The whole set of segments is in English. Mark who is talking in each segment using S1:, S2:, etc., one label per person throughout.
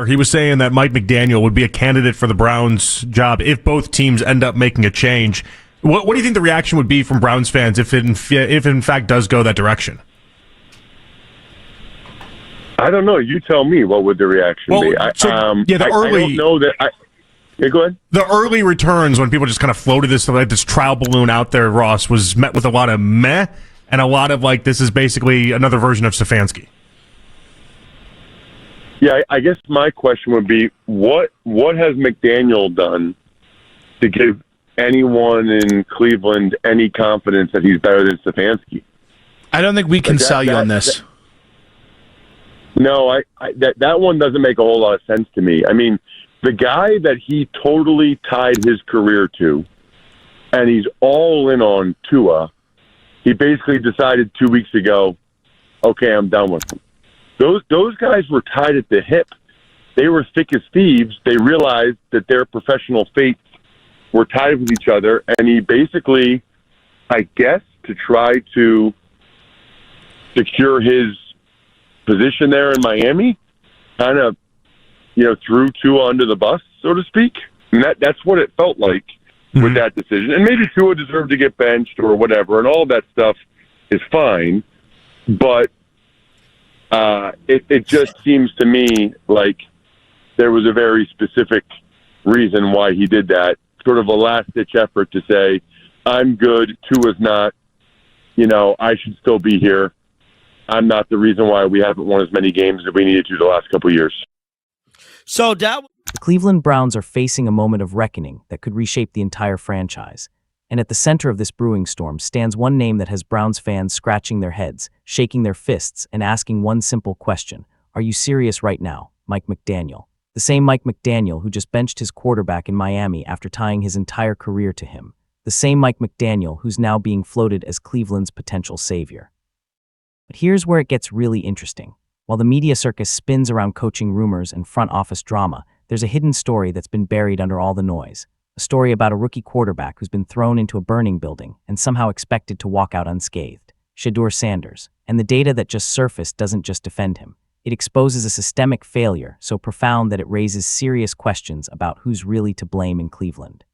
S1: Tucker. He was saying that Mike McDaniel would be a candidate for the Browns job if both teams end up making a change. What do you think the reaction would be from Browns fans if it in fact does go that direction?
S2: I don't know. You tell me. What would the reaction be? I don't know that. Yeah, go ahead.
S1: The early returns, when people just kind of floated this trial balloon out there, Ross, was met with a lot of meh and a lot of this is basically another version of Stefanski.
S2: Yeah, I guess my question would be, what has McDaniel done to give anyone in Cleveland any confidence that he's better than Stefanski?
S3: I don't think we can sell you on this.
S2: No, that one doesn't make a whole lot of sense to me. I mean, the guy that he totally tied his career to, and he's all in on Tua, he basically decided 2 weeks ago, okay, I'm done with him. Those guys were tied at the hip. They were thick as thieves. They realized that their professional fates were tied with each other, and he basically, I guess, to try to secure his position there in Miami, kind of, threw Tua under the bus, so to speak. And that's what it felt like with that decision. And maybe Tua deserved to get benched or whatever, and all that stuff is fine. But it just seems to me like there was a very specific reason why he did that, sort of a last-ditch effort to say, I'm good, Tua's not, I should still be here. I'm not the reason why we haven't won as many games as we needed to the last couple of years.
S4: So the
S5: Cleveland Browns are facing a moment of reckoning that could reshape the entire franchise. And at the center of this brewing storm stands one name that has Browns fans scratching their heads, shaking their fists, and asking one simple question. Are you serious right now, Mike McDaniel? The same Mike McDaniel who just benched his quarterback in Miami after tying his entire career to him. The same Mike McDaniel who's now being floated as Cleveland's potential savior. But here's where it gets really interesting. While the media circus spins around coaching rumors and front office drama, there's a hidden story that's been buried under all the noise. A story about a rookie quarterback who's been thrown into a burning building and somehow expected to walk out unscathed. Shedeur Sanders. And the data that just surfaced doesn't just defend him. It exposes a systemic failure so profound that it raises serious questions about who's really to blame in Cleveland.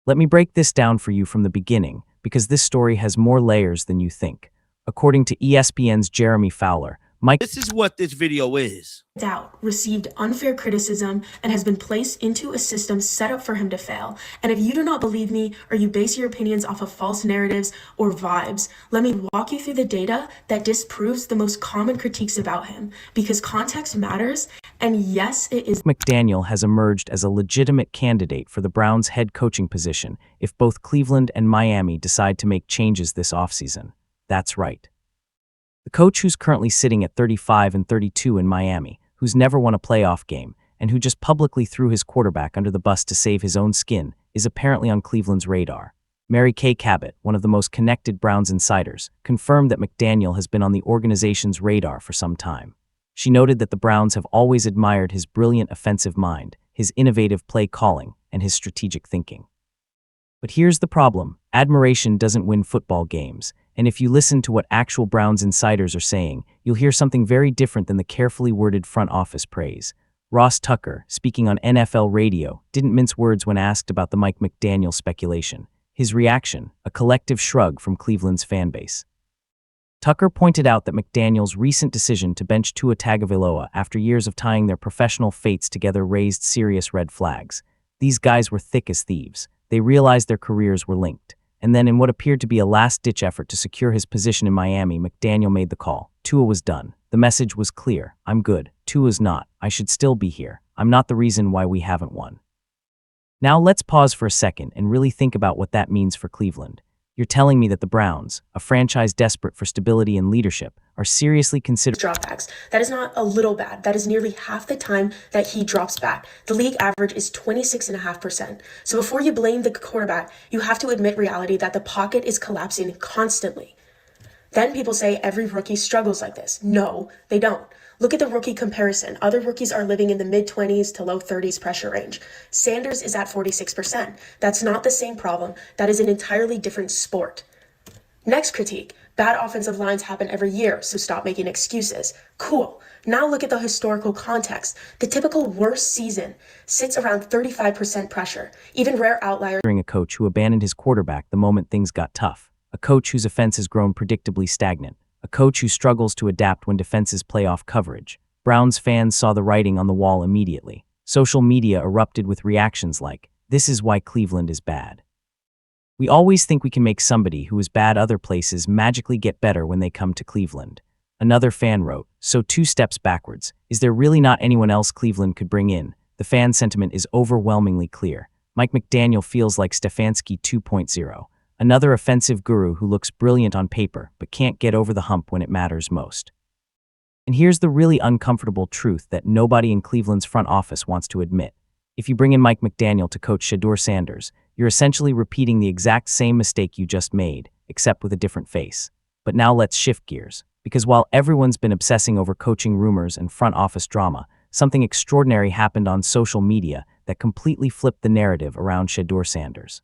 S5: Let me break this down for you from the beginning, because this story has more layers than you think. According to ESPN's Jeremy Fowler,
S4: This is what this video is.
S6: Doubt received unfair criticism and has been placed into a system set up for him to fail. And if you do not believe me or you base your opinions off of false narratives or vibes, let me walk you through the data that disproves the most common critiques about him, because context matters. And yes, it is.
S5: McDaniel has emerged as a legitimate candidate for the Browns' head coaching position if both Cleveland and Miami decide to make changes this offseason. That's right. The coach who's currently sitting at 35-32 in Miami, who's never won a playoff game, and who just publicly threw his quarterback under the bus to save his own skin, is apparently on Cleveland's radar. Mary Kay Cabot, one of the most connected Browns insiders, confirmed that McDaniel has been on the organization's radar for some time. She noted that the Browns have always admired his brilliant offensive mind, his innovative play calling, and his strategic thinking. But here's the problem. Admiration doesn't win football games. And if you listen to what actual Browns insiders are saying, you'll hear something very different than the carefully worded front office praise. Ross Tucker, speaking on NFL radio, didn't mince words when asked about the Mike McDaniel speculation. His reaction, a collective shrug from Cleveland's fanbase. Tucker pointed out that McDaniel's recent decision to bench Tua Tagovailoa after years of tying their professional fates together raised serious red flags. These guys were thick as thieves. They realized their careers were linked. And then in what appeared to be a last-ditch effort to secure his position in Miami, McDaniel made the call. Tua was done. The message was clear. I'm good. Tua's not. I should still be here. I'm not the reason why we haven't won. Now let's pause for a second and really think about what that means for Cleveland. You're telling me that the Browns, a franchise desperate for stability and leadership, are seriously considering
S6: dropbacks. That is not a little bad. That is nearly half the time that he drops back. The league average is 26.5%. So before you blame the quarterback, you have to admit reality that the pocket is collapsing constantly. Then people say every rookie struggles like this. No, they don't. Look at the rookie comparison. Other rookies are living in the mid-20s to low 30s pressure range. Sanders is at 46%. That's not the same problem. That is an entirely different sport. Next critique. Bad offensive lines happen every year, so stop making excuses. Cool. Now look at the historical context. The typical worst season sits around 35% pressure, even rare outliers.
S5: A coach who abandoned his quarterback the moment things got tough. A coach whose offense has grown predictably stagnant. A coach who struggles to adapt when defenses play off coverage. Browns fans saw the writing on the wall immediately. Social media erupted with reactions like, "This is why Cleveland is bad." We always think we can make somebody who is bad other places magically get better when they come to Cleveland. Another fan wrote, "So 2 steps backwards. Is there really not anyone else Cleveland could bring in?" The fan sentiment is overwhelmingly clear. Mike McDaniel feels like Stefanski 2.0, another offensive guru who looks brilliant on paper but can't get over the hump when it matters most. And here's the really uncomfortable truth that nobody in Cleveland's front office wants to admit. If you bring in Mike McDaniel to coach Shedeur Sanders, you're essentially repeating the exact same mistake you just made, except with a different face. But now let's shift gears, because while everyone's been obsessing over coaching rumors and front office drama, something extraordinary happened on social media that completely flipped the narrative around Shedeur Sanders.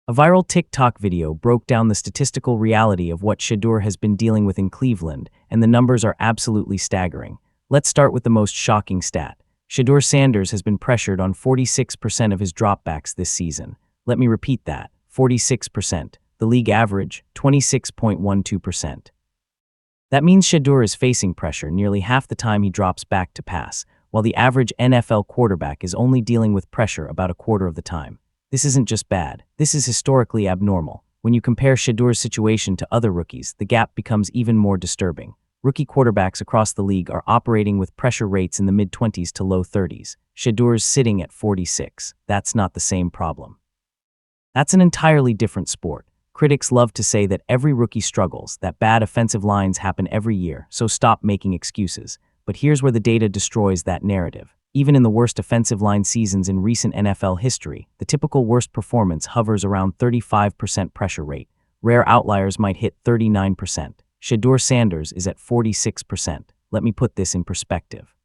S5: A viral TikTok video broke down the statistical reality of what Shedeur has been dealing with in Cleveland, and the numbers are absolutely staggering. Let's start with the most shocking stat. Shedeur Sanders has been pressured on 46% of his dropbacks this season. Let me repeat that, 46%. The league average, 26.12%. That means Shedeur is facing pressure nearly half the time he drops back to pass, while the average NFL quarterback is only dealing with pressure about a quarter of the time. This isn't just bad, this is historically abnormal. When you compare Shedeur's situation to other rookies, the gap becomes even more disturbing. Rookie quarterbacks across the league are operating with pressure rates in the mid-20s to low 30s. Shedeur's sitting at 46. That's not the same problem. That's an entirely different sport. Critics love to say that every rookie struggles, that bad offensive lines happen every year, so stop making excuses. But here's where the data destroys that narrative. Even in the worst offensive line seasons in recent NFL history, the typical worst performance hovers around 35% pressure rate. Rare outliers might hit 39%. Shedeur Sanders is at 46%. Let me put this in perspective.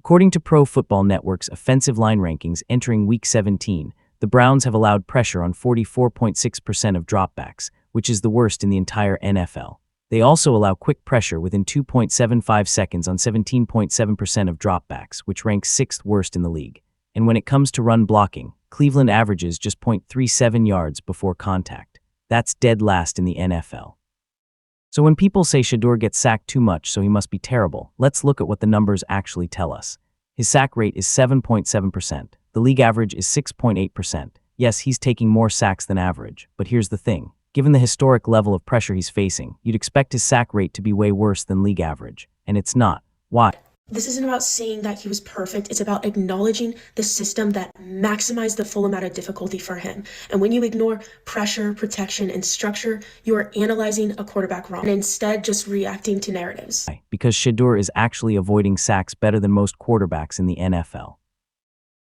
S5: According to Pro Football Network's offensive line rankings entering Week 17, the Browns have allowed pressure on 44.6% of dropbacks, which is the worst in the entire NFL. They also allow quick pressure within 2.75 seconds on 17.7% of dropbacks, which ranks 6th worst in the league. And when it comes to run blocking, Cleveland averages just 0.37 yards before contact. That's dead last in the NFL. So when people say Shedeur gets sacked too much so he must be terrible, let's look at what the numbers actually tell us. His sack rate is 7.7%. The league average is 6.8%. Yes, he's taking more sacks than average, but here's the thing. Given the historic level of pressure he's facing, you'd expect his sack rate to be way worse than league average. And it's not. Why?
S6: This isn't about saying that he was perfect. It's about acknowledging the system that maximized the full amount of difficulty for him. And when you ignore pressure, protection, and structure, you are analyzing a quarterback wrong and instead just reacting to narratives.
S5: Because Shedeur is actually avoiding sacks better than most quarterbacks in the NFL.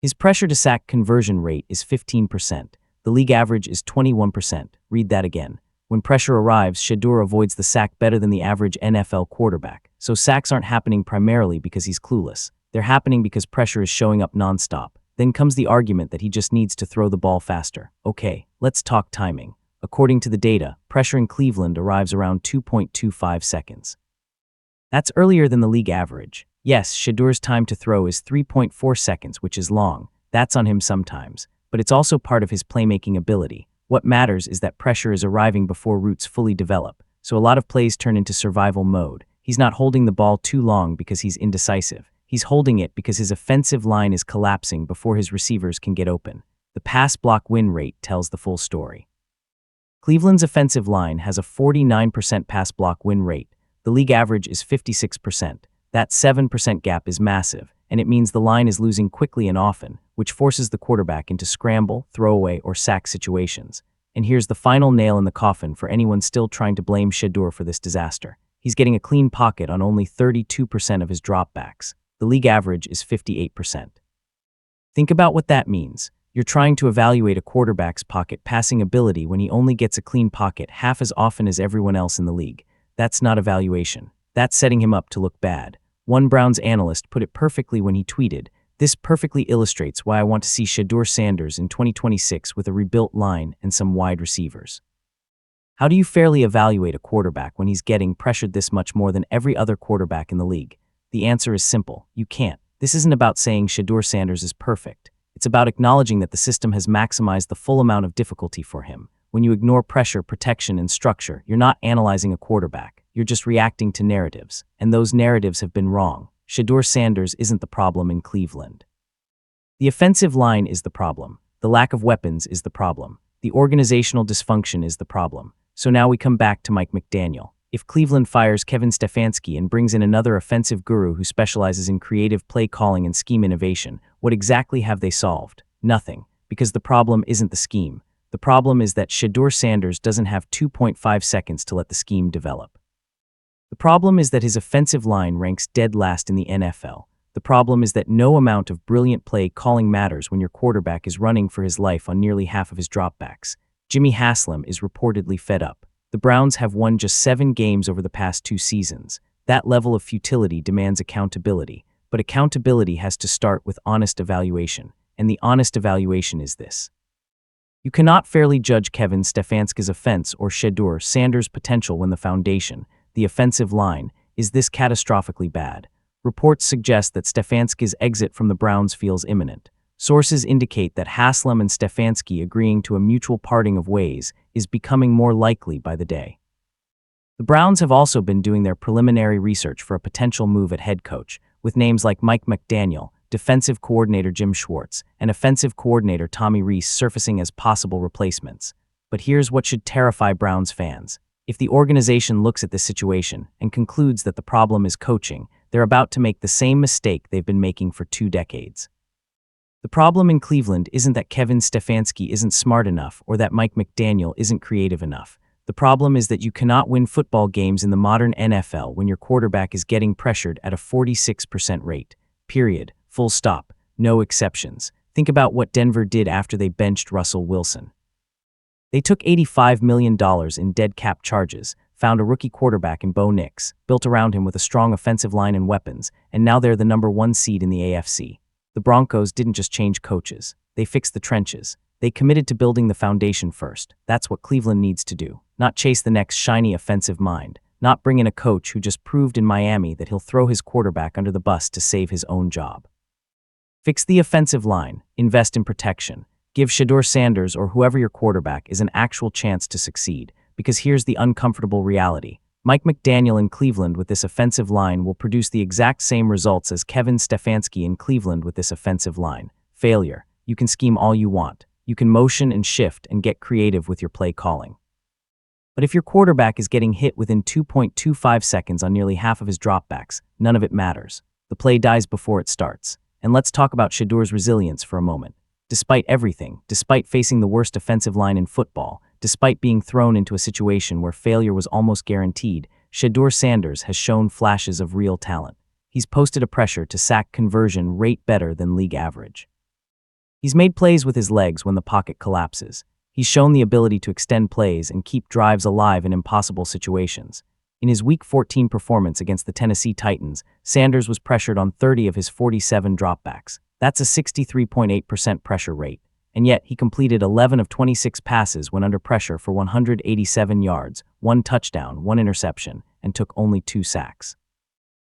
S5: His pressure to sack conversion rate is 15%. The league average is 21%. Read that again. When pressure arrives, Shedeur avoids the sack better than the average NFL quarterback. So sacks aren't happening primarily because he's clueless. They're happening because pressure is showing up nonstop. Then comes the argument that he just needs to throw the ball faster. Okay, let's talk timing. According to the data, pressure in Cleveland arrives around 2.25 seconds. That's earlier than the league average. Yes, Shedeur's time to throw is 3.4 seconds, which is long. That's on him sometimes. But it's also part of his playmaking ability. What matters is that pressure is arriving before routes fully develop, so a lot of plays turn into survival mode. He's not holding the ball too long because he's indecisive. He's holding it because his offensive line is collapsing before his receivers can get open. The pass block win rate tells the full story. Cleveland's offensive line has a 49% pass block win rate. The league average is 56%. That 7% gap is massive, and it means the line is losing quickly and often, which forces the quarterback into scramble, throwaway, or sack situations. And here's the final nail in the coffin for anyone still trying to blame Shedeur for this disaster. He's getting a clean pocket on only 32% of his dropbacks. The league average is 58%. Think about what that means. You're trying to evaluate a quarterback's pocket passing ability when he only gets a clean pocket half as often as everyone else in the league. That's not evaluation. That's setting him up to look bad. One Browns analyst put it perfectly when he tweeted, "This perfectly illustrates why I want to see Shedeur Sanders in 2026 with a rebuilt line and some wide receivers." How do you fairly evaluate a quarterback when he's getting pressured this much more than every other quarterback in the league? The answer is simple. You can't. This isn't about saying Shedeur Sanders is perfect. It's about acknowledging that the system has maximized the full amount of difficulty for him. When you ignore pressure, protection, and structure, you're not analyzing a quarterback. You're just reacting to narratives. And those narratives have been wrong. Shedeur Sanders isn't the problem in Cleveland. The offensive line is the problem. The lack of weapons is the problem. The organizational dysfunction is the problem. So now we come back to Mike McDaniel. If Cleveland fires Kevin Stefanski and brings in another offensive guru who specializes in creative play calling and scheme innovation, what exactly have they solved? Nothing. Because the problem isn't the scheme. The problem is that Shedeur Sanders doesn't have 2.5 seconds to let the scheme develop. The problem is that his offensive line ranks dead last in the NFL. The problem is that no amount of brilliant play calling matters when your quarterback is running for his life on nearly half of his dropbacks. Jimmy Haslam is reportedly fed up. The Browns have won just 7 games over the past 2 seasons. That level of futility demands accountability, but accountability has to start with honest evaluation, and the honest evaluation is this. You cannot fairly judge Kevin Stefanski's offense or Shedeur Sanders' potential when the foundation, the offensive line, is this catastrophically bad. Reports suggest that Stefanski's exit from the Browns feels imminent. Sources indicate that Haslam and Stefanski agreeing to a mutual parting of ways is becoming more likely by the day. The Browns have also been doing their preliminary research for a potential move at head coach, with names like Mike McDaniel, defensive coordinator Jim Schwartz, and offensive coordinator Tommy Rees surfacing as possible replacements. But here's what should terrify Browns fans. If the organization looks at this situation and concludes that the problem is coaching, they're about to make the same mistake they've been making for 2 decades. The problem in Cleveland isn't that Kevin Stefanski isn't smart enough or that Mike McDaniel isn't creative enough. The problem is that you cannot win football games in the modern NFL when your quarterback is getting pressured at a 46% rate. Period. Full stop. No exceptions. Think about what Denver did after they benched Russell Wilson. They took $85 million in dead cap charges, found a rookie quarterback in Bo Nix, built around him with a strong offensive line and weapons, and now they're the number 1 seed in the AFC. The Broncos didn't just change coaches. They fixed the trenches. They committed to building the foundation first. That's what Cleveland needs to do. Not chase the next shiny offensive mind. Not bring in a coach who just proved in Miami that he'll throw his quarterback under the bus to save his own job. Fix the offensive line. Invest in protection. Give Shedeur Sanders or whoever your quarterback is an actual chance to succeed. Because here's the uncomfortable reality. Mike McDaniel in Cleveland with this offensive line will produce the exact same results as Kevin Stefanski in Cleveland with this offensive line. Failure. You can scheme all you want. You can motion and shift and get creative with your play calling. But if your quarterback is getting hit within 2.25 seconds on nearly half of his dropbacks, none of it matters. The play dies before it starts. And let's talk about Shedeur's resilience for a moment. Despite everything, despite facing the worst offensive line in football, despite being thrown into a situation where failure was almost guaranteed, Shedeur Sanders has shown flashes of real talent. He's posted a pressure to sack conversion rate better than league average. He's made plays with his legs when the pocket collapses. He's shown the ability to extend plays and keep drives alive in impossible situations. In his Week 14 performance against the Tennessee Titans, Sanders was pressured on 30 of his 47 dropbacks. That's a 63.8% pressure rate. And yet, he completed 11 of 26 passes when under pressure for 187 yards, 1 touchdown, 1 interception, and took only 2 sacks.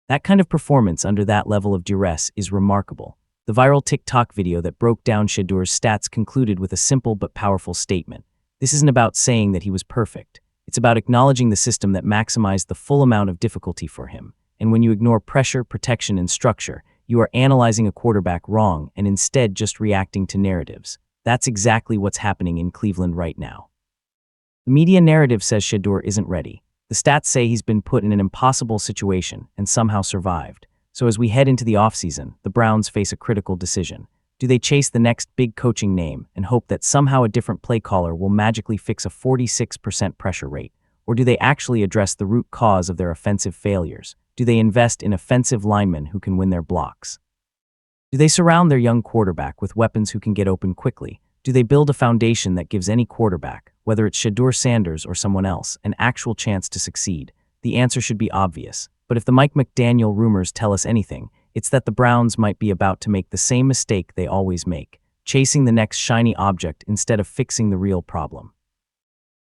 S5: That kind of performance under that level of duress is remarkable. The viral TikTok video that broke down Shedeur's stats concluded with a simple but powerful statement. This isn't about saying that he was perfect. It's about acknowledging the system that maximized the full amount of difficulty for him. And when you ignore pressure, protection, and structure, you are analyzing a quarterback wrong and instead just reacting to narratives. That's exactly what's happening in Cleveland right now. The media narrative says Shedeur isn't ready. The stats say he's been put in an impossible situation and somehow survived. So as we head into the offseason, the Browns face a critical decision. Do they chase the next big coaching name and hope that somehow a different play caller will magically fix a 46% pressure rate? Or do they actually address the root cause of their offensive failures? Do they invest in offensive linemen who can win their blocks? Do they surround their young quarterback with weapons who can get open quickly? Do they build a foundation that gives any quarterback, whether it's Shedeur Sanders or someone else, an actual chance to succeed? The answer should be obvious. But if the Mike McDaniel rumors tell us anything, it's that the Browns might be about to make the same mistake they always make, chasing the next shiny object instead of fixing the real problem.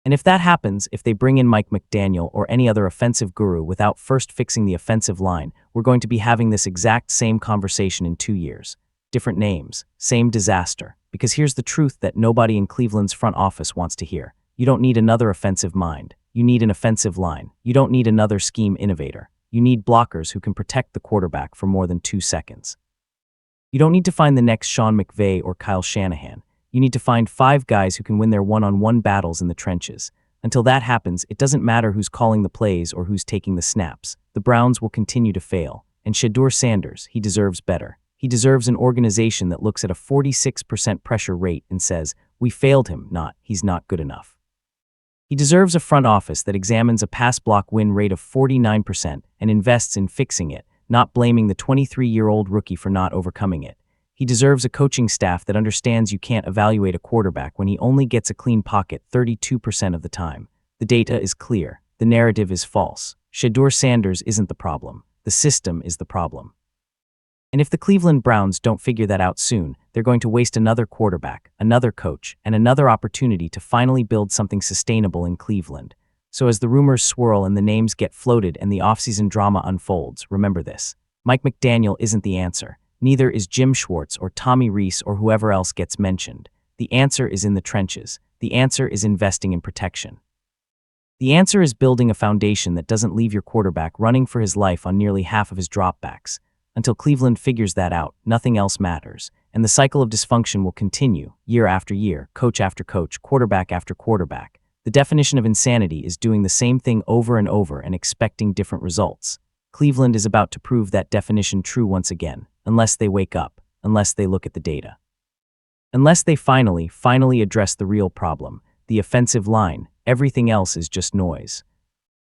S5: And if that happens, if they bring in Mike McDaniel or any other offensive guru without first fixing the offensive line, we're going to be having this exact same conversation in 2 years. Different names, same disaster. Because here's the truth that nobody in Cleveland's front office wants to hear. You don't need another offensive mind. You need an offensive line. You don't need another scheme innovator. You need blockers who can protect the quarterback for more than 2 seconds. You don't need to find the next Sean McVay or Kyle Shanahan. You need to find 5 guys who can win their one-on-one battles in the trenches. Until that happens, it doesn't matter who's calling the plays or who's taking the snaps. The Browns will continue to fail. And Shedeur Sanders, he deserves better. He deserves an organization that looks at a 46% pressure rate and says, we failed him, not, he's not good enough. He deserves a front office that examines a pass block win rate of 49% and invests in fixing it, not blaming the 23-year-old rookie for not overcoming it. He deserves a coaching staff that understands you can't evaluate a quarterback when he only gets a clean pocket 32% of the time. The data is clear. The narrative is false. Shedeur Sanders isn't the problem. The system is the problem. And if the Cleveland Browns don't figure that out soon, they're going to waste another quarterback, another coach, and another opportunity to finally build something sustainable in Cleveland. So as the rumors swirl and the names get floated and the offseason drama unfolds, remember this. Mike McDaniel isn't the answer. Neither is Jim Schwartz or Tommy Rees or whoever else gets mentioned. The answer is in the trenches. The answer is investing in protection. The answer is building a foundation that doesn't leave your quarterback running for his life on nearly half of his dropbacks. Until Cleveland figures that out, nothing else matters, and the cycle of dysfunction will continue, year after year, coach after coach, quarterback after quarterback. The definition of insanity is doing the same thing over and over and expecting different results. Cleveland is about to prove that definition true once again, unless they wake up, unless they look at the data. Unless they finally address the real problem, the offensive line. Everything else is just noise.